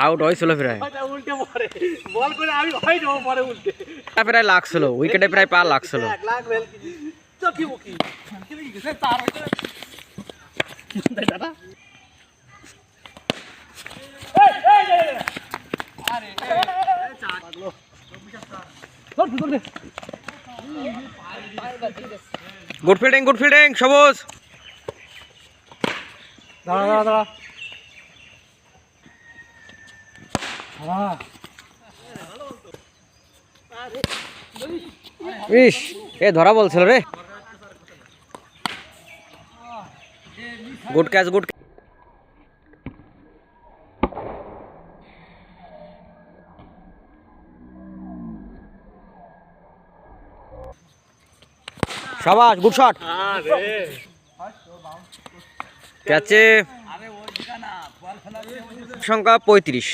Out হয়েছিল প্রায় প্রায় লাগছিল উইকেটে প্রায় পা লাগছিল। গুড ফিল্ডিং সবুজ। ইস এ ধরা বলছিল রে। গুড ক্যাচ শাবাশ গুড শট। ক্যাচে সংখ্যা 35।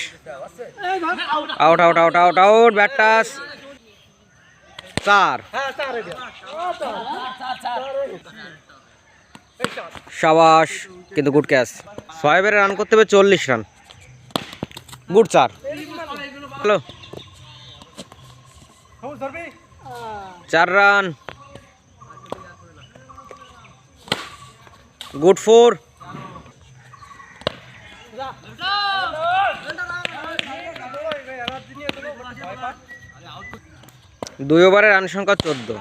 Out bat touch 4। শাবাশ কিন্তু গুড ক্যাচ। 6 ওভারে রান করতে হবে 40 run. Good 4। Hello 4 run. Good 4। 2 ওভারে রান সংখ্যা 14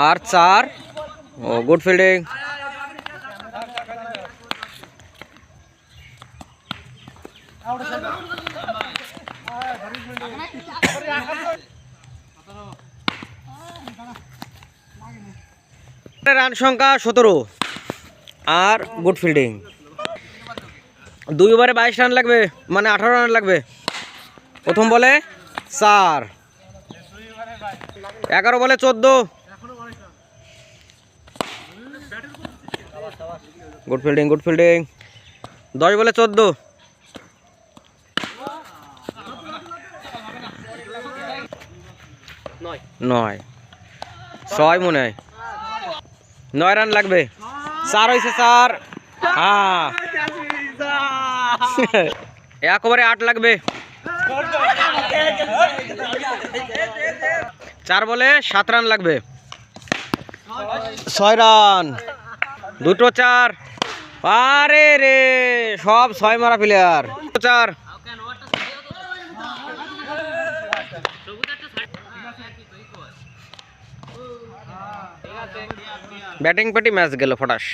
আর 4। ও গুড ফিল্ডিং। রান সংখ্যা 17 আর গুড ফিল্ডিং। 2 ওভারে 22 রান লাগবে, মানে 18 রান লাগবে। প্রথম বলে 4, 11 বলে 14। গুড ফিল্ডিং 10 বলে 14। 9 6 মনে হয় 9 রান লাগবে। 4 হয়েছে 4। হ্যাঁ 1 ওভারে 8 লাগবে। 4 বলে 7 রান লাগবে। 6 রান, দুটো 4। আরে রে সব 6 মারা প্লেয়ার। 4 ব্যাটিং পেটি ম্যাচ গেল ফটাস।